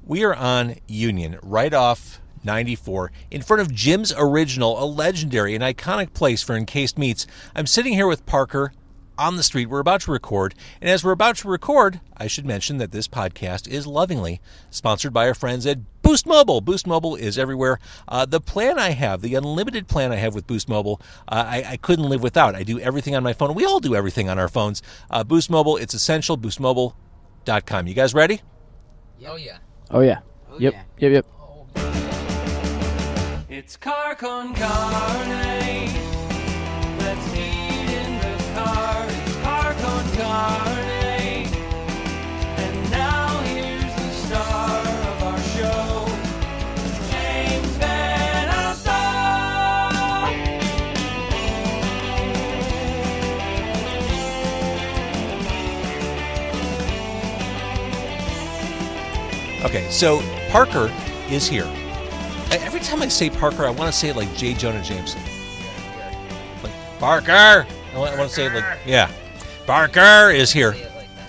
We are on Union, right off 94, in front of Jim's Original, a legendary and iconic place for encased meats. I'm sitting here with Parker on the street. We're about to record. And as we're about to record, I should mention that this podcast is lovingly sponsored by our friends at Boost Mobile. Boost Mobile is everywhere. The plan I have, the unlimited plan I have with Boost Mobile, I couldn't live without. I do everything on my phone. We all do everything on our phones. Boost Mobile, it's essential. BoostMobile.com. You guys ready? Oh, yeah. Oh, yeah. Oh, Yep. yeah. Yep. It's car con carne. Let's eat in the car. It's car con carne. And now here's the star of our show, James Van Alstyne. Okay, so Parker is here. Every time I say Parker, I want to say it like J. Jonah Jameson. Like, Parker! I want to say it like, yeah. Parker is here.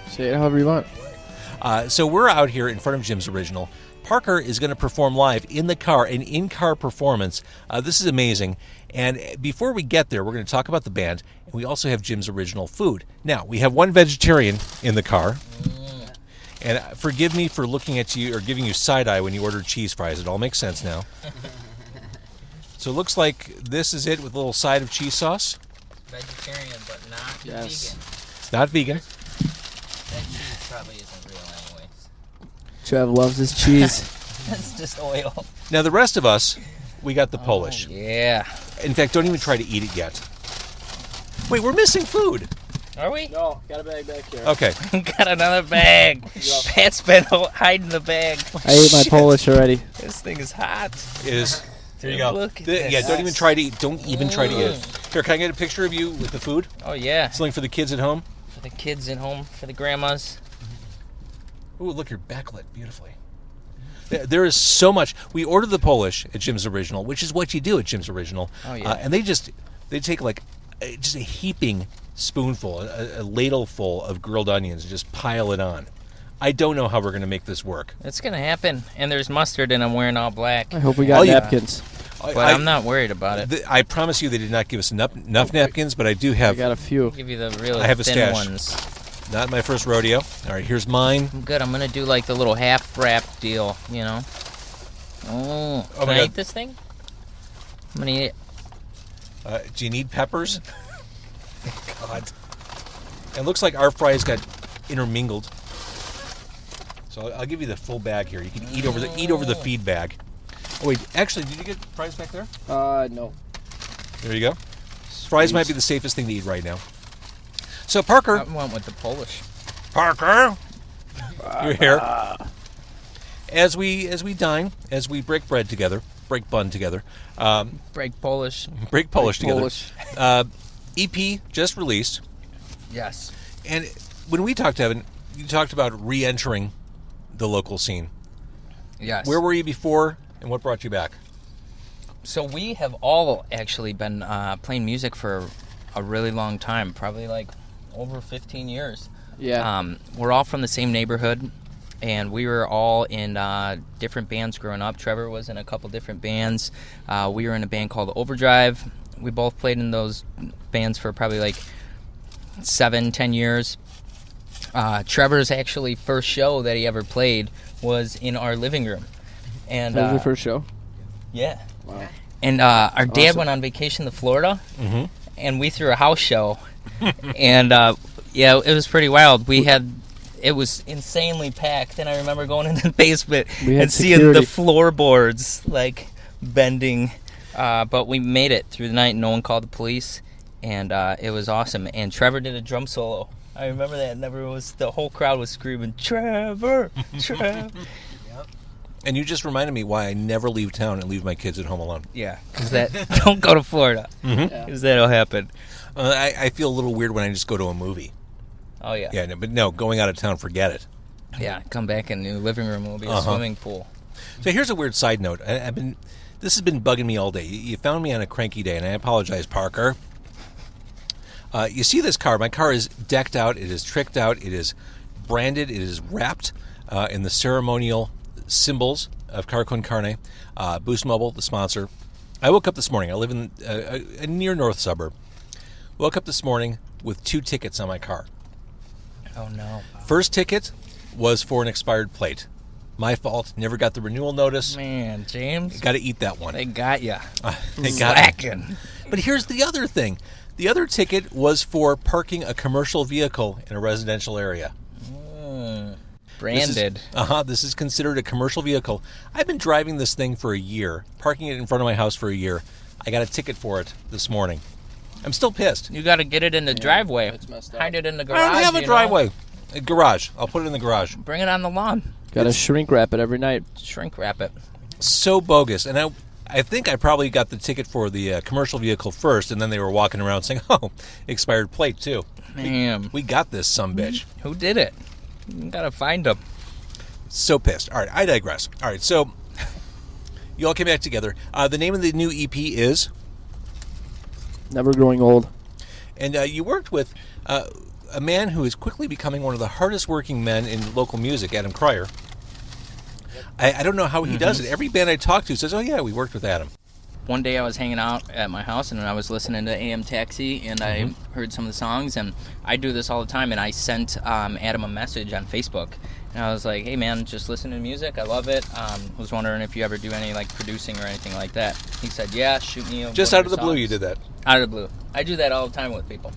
Say it however you want. So we're out here in front of Jim's Original. Parker is going to perform live in the car, an in-car performance. This is amazing. And before we get there, we're going to talk about the band, and we also have Jim's Original food. Now, we have one vegetarian in the car. And forgive me for looking at you or giving you side-eye when you ordered cheese fries. It all makes sense now. So it looks like this is it with a little side of cheese sauce. Vegetarian, but not Yes. vegan. Not vegan. That cheese probably isn't real anyways. Trav loves his cheese. That's just oil. Now, the rest of us, we got the Polish. Yeah. In fact, don't even try to eat it yet. Wait, we're missing food. Are we? No, got a bag back here. Okay. Got another bag. Pat's been hiding the bag. I ate my Polish already. This thing is hot. It is. There you go. Look at this. Yeah, don't even try to eat. Don't even try to eat it. Here, can I get a picture of you with the food? Oh, yeah. Something for the kids at home? For the kids at home, for the grandmas. Ooh, look, you're backlit beautifully. There is so much. We ordered the Polish at Jim's Original, which is what you do at Jim's Original. Oh, yeah. And they take like just a heaping spoonful, a ladle full of grilled onions and just pile it on. I don't know how we're going to make this work. It's going to happen. And there's mustard, and I'm wearing all black. I hope we got napkins. But I'm not worried about it. I promise you they did not give us enough napkins, but I do I have. got a few. I'll give you the really I have a thin stash. ones. Not my first rodeo. All right, here's mine. I'm good. I'm going to do like the little half-wrap deal, you know? Oh, Oh can my I God. eat this thing? I'm going to eat it. Do you need peppers? God. It looks like our fries got intermingled. So I'll give you the full bag here. You can eat over the feed bag. Oh wait, actually, did you get fries back there? No. There you go. Fries might be the safest thing to eat right now. So Parker, I went with the Polish. Parker, you're here. As we dine, as we break bread together, break bun together, Break Polish. break Polish together. Polish. EP just released, Yes. and when we talked, Evan, you talked about re-entering the local scene. Yes. Where were you before, and what brought you back? So we have all actually been playing music for a really long time, probably like over 15 years. Yeah. We're all from the same neighborhood, and we were all in different bands growing up. Trevor was in a couple different bands. We were in a band called Overdrive. We both played in those bands for probably like 7-10 years. Trevor's actually first show that he ever played was in our living room. And That was your first show? yeah. Wow. And our dad Awesome. went on vacation to Florida, Mm-hmm. and we threw a house show. And yeah, it was pretty wild. It was insanely packed, and I remember going into the basement We had and seeing security. the floorboards like bending. But we made it through the night, and no one called the police, and it was awesome. And Trevor did a drum solo. I remember that, and the whole crowd was screaming, "Trevor, Trevor!" And you just reminded me why I never leave town and leave my kids at home alone. Yeah, because don't go to Florida, because that'll happen. I feel a little weird when I just go to a movie. Oh yeah. Yeah, no, but no, going out of town, forget it. Yeah, come back in the living room. Will be a swimming pool. So here's a weird side note. This has been bugging me all day. You found me on a cranky day, and I apologize, Parker. You see this car. My car is decked out. It is tricked out. It is branded. It is wrapped in the ceremonial symbols of Car Con Carne, Boost Mobile, the sponsor. I woke up this morning. I live in a near north suburb. Woke up this morning with 2 tickets on my car. Oh, no. First ticket was for an expired plate. My fault. Never got the renewal notice. Man, James. Got to eat that one. They got you. They got Slacking. But here's the other thing. The other ticket was for parking a commercial vehicle in a residential area. Branded. This is considered a commercial vehicle. I've been driving this thing for a year, parking it in front of my house for a year. I got a ticket for it this morning. I'm still pissed. You got to get it in the driveway. It's messed up. Hide it in the garage. I don't have a you driveway. know? A garage. I'll put it in the garage. Bring it on the lawn. Got to shrink wrap it every night. Shrink wrap it. So bogus. And I think I probably got the ticket for the commercial vehicle first, and then they were walking around saying, oh, expired plate, too. Man. We got this, sumbitch. Who did it? You got to find them. So pissed. All right, I digress. All right, so you all came back together. The name of the new EP is? Never growing old. And you worked with a man who is quickly becoming one of the hardest working men in local music, Adam Cryer. I don't know how he does it. Every band I talk to says, oh, yeah, we worked with Adam. One day I was hanging out at my house and I was listening to AM Taxi and I heard some of the songs, and I do this all the time, and I sent Adam a message on Facebook. And I was like, hey, man, just listen to music. I love it. Was wondering if you ever do any like producing or anything like that. He said, yeah, shoot me. Just out of the blue you did that. Out of the blue. I do that all the time with people.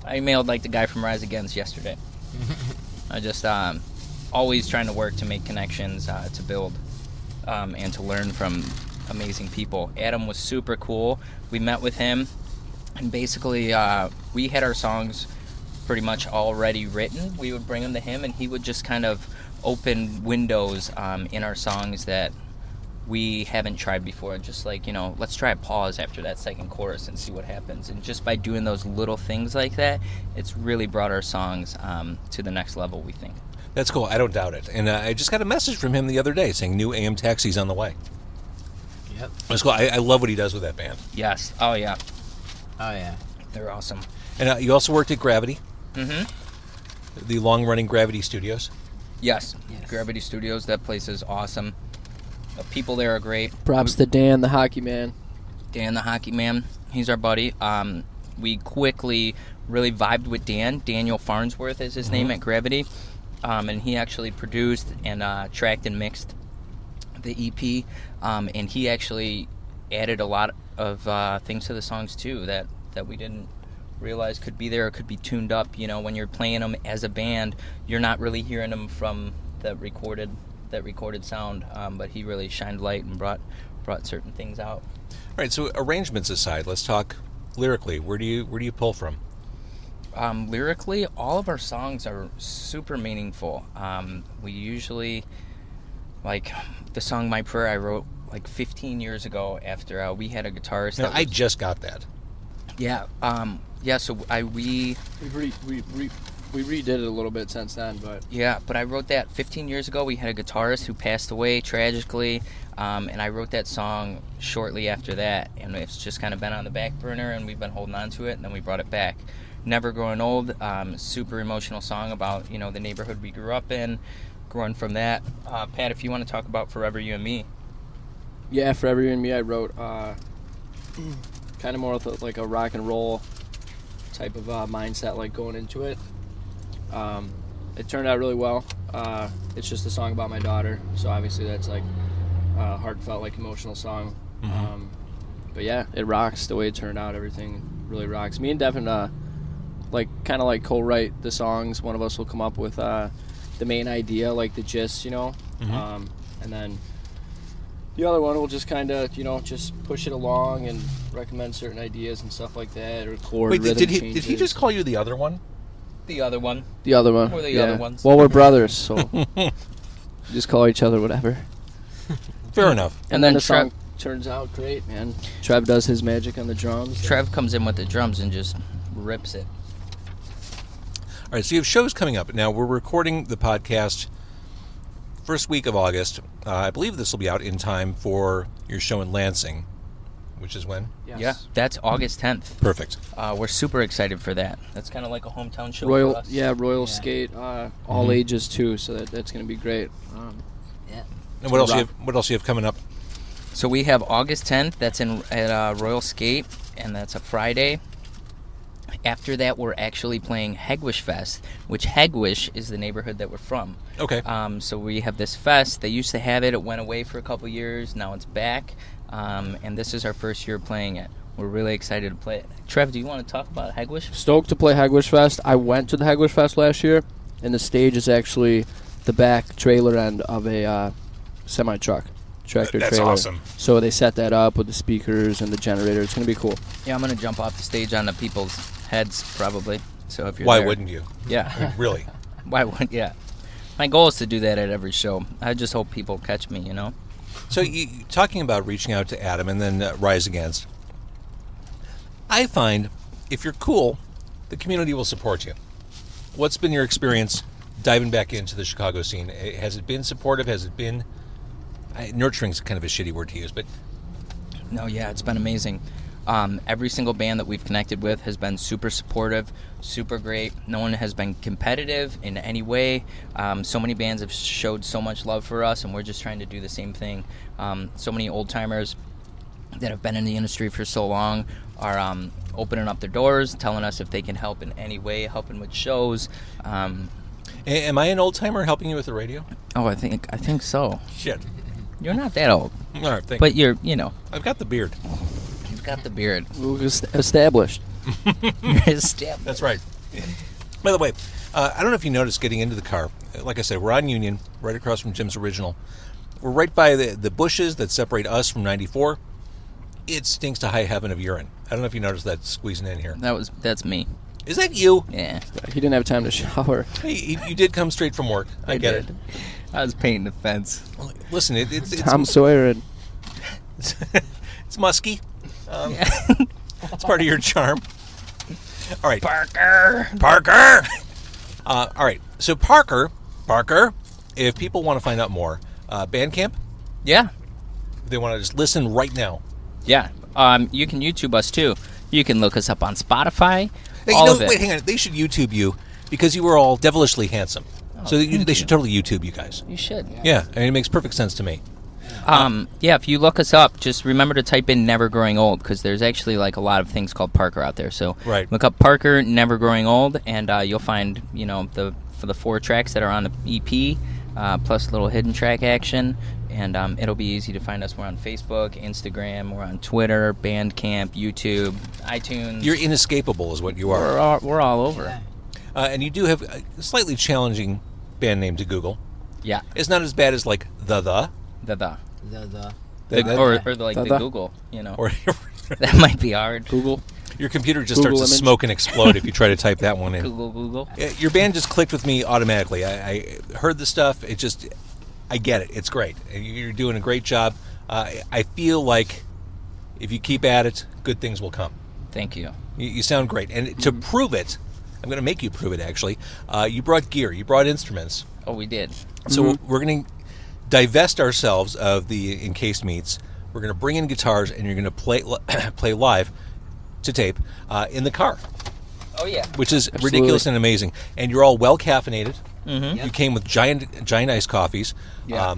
I emailed like the guy from Rise Against yesterday. I just always trying to work to make connections, to build, and to learn from amazing people. Adam was super cool. We met with him, and basically we had our songs pretty much already written. We would bring them to him, and he would just kind of open windows in our songs that we haven't tried before. Just like, let's try a pause after that second chorus and see what happens. And just by doing those little things like that, it's really brought our songs to the next level, we think. That's cool. I don't doubt it. And I just got a message from him the other day saying new AM Taxi's on the way. Yep. That's cool. I love what he does with that band. Yes. Oh, yeah. Oh, yeah. They're awesome. And you also worked at Gravity, Mm-hmm. the long-running Gravity Studios. Yes. Yes. Gravity Studios, that place is awesome. The people there are great. Props to Dan, the hockey man. Dan, the hockey man, he's our buddy. We quickly really vibed with Dan. Daniel Farnsworth is his name at Gravity. And he actually produced and tracked and mixed the EP. And he actually added a lot of things to the songs, too, that we didn't realize could be there or could be tuned up. When you're playing them as a band, you're not really hearing them from that recorded sound. But he really shined light and brought certain things out. All right, so arrangements aside, let's talk lyrically. Where do you pull from? Lyrically, all of our songs are super meaningful. We usually, like the song "My Prayer" I wrote like 15 years ago after we had a guitarist. No, I just got that. Yeah. So we We redid it a little bit since then, but but I wrote that 15 years ago. We had a guitarist who passed away tragically, and I wrote that song shortly after that, and it's just kind of been on the back burner, and we've been holding on to it, and then we brought it back. Never Growing Old, super emotional song about the neighborhood we grew up in, growing from that. Pat, if you want to talk about Forever You and Me. yeah, Forever You and Me, I wrote kind of more with like a rock and roll type of mindset, like going into it. It turned out really well. It's just a song about my daughter, so obviously that's like a heartfelt, like emotional song. But yeah, it rocks the way it turned out. Everything really rocks. Me and Devin kind of co-write the songs. One of us will come up with the main idea, like the gist, and then the other one will just kind of just push it along and recommend certain ideas and stuff like that, or chord rhythm did he changes. just call you the other one? The other one. The other one. We're the yeah. other ones. Well, we're brothers, so just call each other whatever. Fair enough. And then the song turns out great, man. Trev does his magic on the drums. Trev comes in with the drums and just rips it. All right, so you have shows coming up. Now, we're recording the podcast first week of August. I believe this will be out in time for your show in Lansing, which is when? Yes. Yeah, that's August 10th. Perfect. We're super excited for that. That's kind of like a hometown show Royal, for us. yeah, Royal Skate, all ages too. So that's gonna be great. Yeah. And what else you have? What else you have coming up? So we have August 10th. That's at Royal Skate, and that's a Friday. After that, we're actually playing Hegwish Fest, which Hegwish is the neighborhood that we're from. Okay. So we have this fest. They used to have it. It went away for a couple years. Now it's back, and this is our first year playing it. We're really excited to play it. Trev, do you want to talk about Hegwish? Stoked to play Hegwish Fest. I went to the Hegwish Fest last year, and the stage is actually the back trailer end of a semi-truck. Tractor That's trailer. awesome. So they set that up with the speakers and the generator. It's going to be cool. Yeah, I'm going to jump off the stage on the people's heads, probably. So if you're Why there. wouldn't you? Yeah. Really? Why wouldn't? Yeah. My goal is to do that at every show. I just hope people catch me, you know? So, talking about reaching out to Adam and then Rise Against, I find if you're cool, the community will support you. What's been your experience diving back into the Chicago scene? Has it been supportive? Has it been... nurturing is kind of a shitty word to use, but... No, yeah, it's been amazing. Every single band that we've connected with has been super supportive, super great. No one has been competitive in any way. So many bands have showed so much love for us, and we're just trying to do the same thing. So many old-timers that have been in the industry for so long are opening up their doors, telling us if they can help in any way, helping with shows. Am I an old-timer helping you with the radio? Oh, I think so. Shit. You're not that old, All right, thank but you. you're, I've got the beard. you've got the beard. Established. You're established. That's right. By the way, I don't know if you noticed getting into the car. Like I said, we're on Union, right across from Jim's Original. We're right by the bushes that separate us from 94. It stinks to high heaven of urine. I don't know if you noticed that squeezing in here. That's me. Is that you? Yeah. He didn't have time to shower. Hey, you did come straight from work. I get it. I was painting the fence. Listen, it's Tom Sawyer and it's musky. It's part of your charm. All right. Parker. All right. So Parker, if people want to find out more, Bandcamp, Yeah. if they want to just listen right now. Yeah. You can YouTube us too. You can look us up on Spotify. Hey, all of it. Wait, hang on. They should YouTube you because you were all devilishly handsome. So they should totally YouTube you guys. You should. Yeah, I mean, it makes perfect sense to me. Yeah, if you look us up, just remember to type in Never Growing Old, because there's actually like a lot of things called Parker out there. So Right. look up Parker, Never Growing Old, and you'll find, for the 4 tracks that are on the EP, plus a little hidden track action, and it'll be easy to find us. We're on Facebook, Instagram, we're on Twitter, Bandcamp, YouTube, iTunes. You're inescapable is what you are. We're all over. And you do have a slightly challenging band name to Google. Yeah. It's not as bad as like the. The. The- Or like the The. Google, Or That might be hard. Google. your computer just Google starts to image. smoke and explode if you try to type that one in. Google. Your band just clicked with me automatically. I heard the stuff. I get it. It's great. You're doing a great job. I feel like if you keep at it, good things will come. Thank you. You sound great. And to prove it, I'm going to make you prove it, actually. You brought gear. You brought instruments. Oh, we did. So we're going to divest ourselves of the encased meats. We're going to bring in guitars, and you're going to play live to tape in the car, Oh, yeah. which is Absolutely. ridiculous and amazing. And you're all well caffeinated. Mm-hmm. You came with giant iced coffees. Yeah.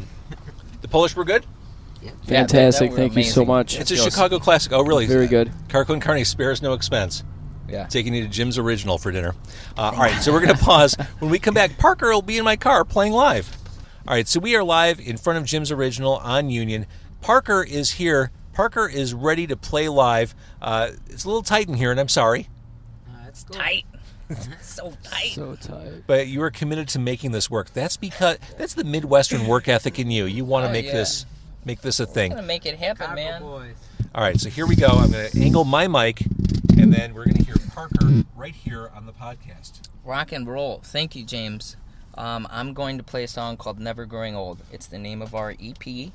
The Polish were good. Fantastic. were Thank you so amazing. much. It's a Chicago classic. Oh, really? Very good. Carco and Carne spares no expense. Yeah. Taking you to Jim's Original for dinner. All right, so we're going to pause. When we come back, Parker will be in my car playing live. All right, so we are live in front of Jim's Original on Union. Parker is here. Parker is ready to play live. It's a little tight in here, and I'm sorry. It's cool. Tight. So tight. So tight. But you are committed to making this work. That's the Midwestern work ethic in you. You want to make this a thing. I'm gonna make it happen, Chicago man. boys. All right, so here we go. I'm going to angle my mic, and then we're going to hear Parker right here on the podcast. Rock and roll. Thank you, James. I'm going to play a song called Never Growing Old. It's the name of our EP,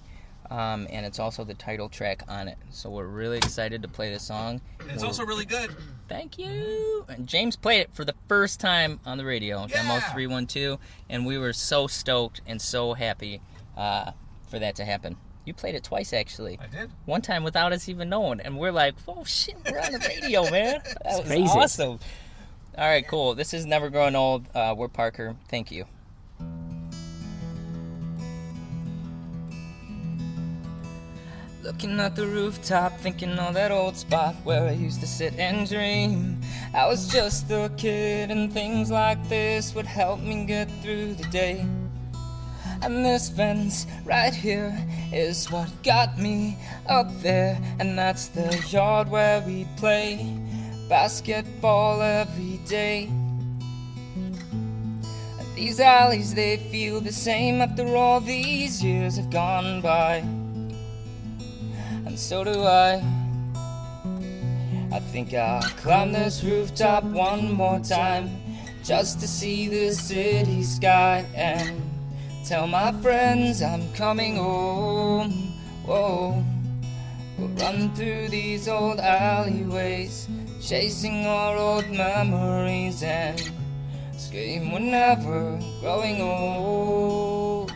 and it's also the title track on it. So we're really excited to play this song. It's also really good. Thank you. And James played it for the first time on the radio, Yeah. Demo 312, and we were so stoked and so happy for that to happen. You played it twice, actually. I did. One time without us even knowing, and we're like, "Oh shit, we're on the radio, man!" That was crazy. awesome. All right, cool. This is Never Growing Old. We're Parker. Thank you. Looking at the rooftop, thinking of that old spot where I used to sit and dream. I was just a kid and things like this would help me get through the day. And this fence right here is what got me up there. And that's the yard where we play basketball every day. And these alleys, they feel the same after all these years have gone by. And so do I think I'll climb this rooftop one more time, just to see the city sky and tell my friends I'm coming home. Whoa. We'll run through these old alleyways, chasing our old memories, and scream we're never growing old.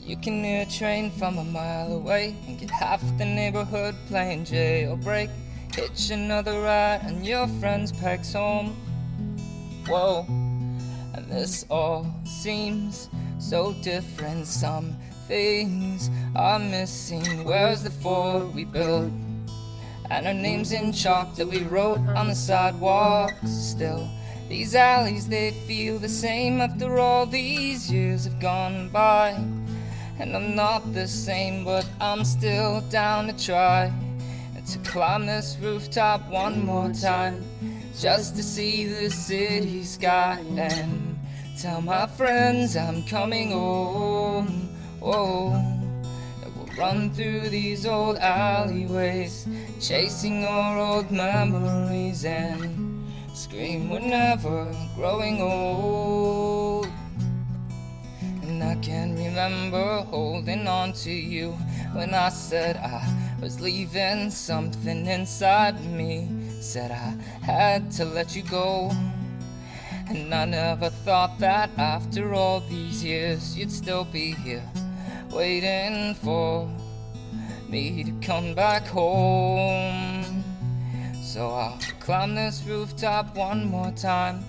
You can hear a train from a mile away and get half the neighborhood playing jailbreak. Hitch another ride and your friend's pegs home. Whoa, and this all seems so different. Some things are missing. Where's the fort we built? And our names in chalk that we wrote on the sidewalks. Still, these alleys, they feel the same after all these years have gone by. And I'm not the same, but I'm still down to try and to climb this rooftop one more time, just to see the city sky and tell my friends I'm coming home. Oh, and we'll run through these old alleyways, chasing our old memories, and scream we're never growing old. And I can remember holding on to you when I said I was leaving. Something inside me said I had to let you go. And I never thought that after all these years you'd still be here, waiting for me to come back home. So I'll climb this rooftop one more time,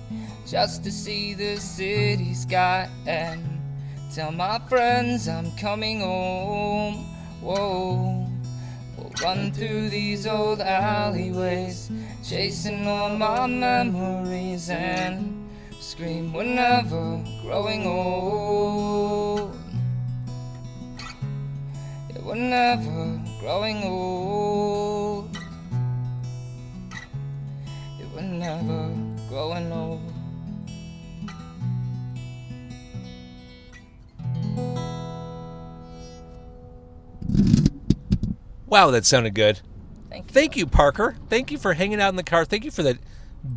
just to see the city sky and tell my friends I'm coming home. Whoa, we'll run through these old alleyways, chasing all my memories, and scream we're never growing old. Yeah, we're never growing old. Yeah, we're never growing old. Wow, that sounded good. Thank you. Thank you, Parker. Thank you for hanging out in the car. Thank you for that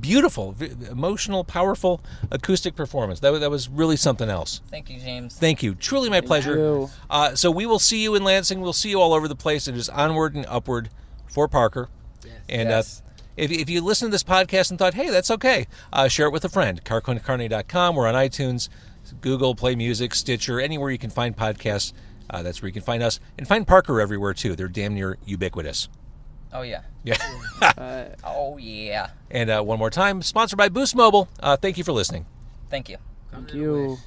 beautiful, emotional, powerful acoustic performance. That was really something else. Thank you, James. Thank you. Truly my pleasure. you. So we will see you in Lansing. We'll see you all over the place. It is onward and upward for Parker. Yes. And Yes. if you listen to this podcast and thought, hey, that's okay, share it with a friend. CarConCarne.com. We're on iTunes, Google, Play Music, Stitcher, anywhere you can find podcasts. That's where you can find us. And find Parker everywhere, too. They're damn near ubiquitous. Oh, yeah. Yeah. Oh, yeah. And one more time, sponsored by Boost Mobile. Thank you for listening. Thank you. Come Thank to the you. wish.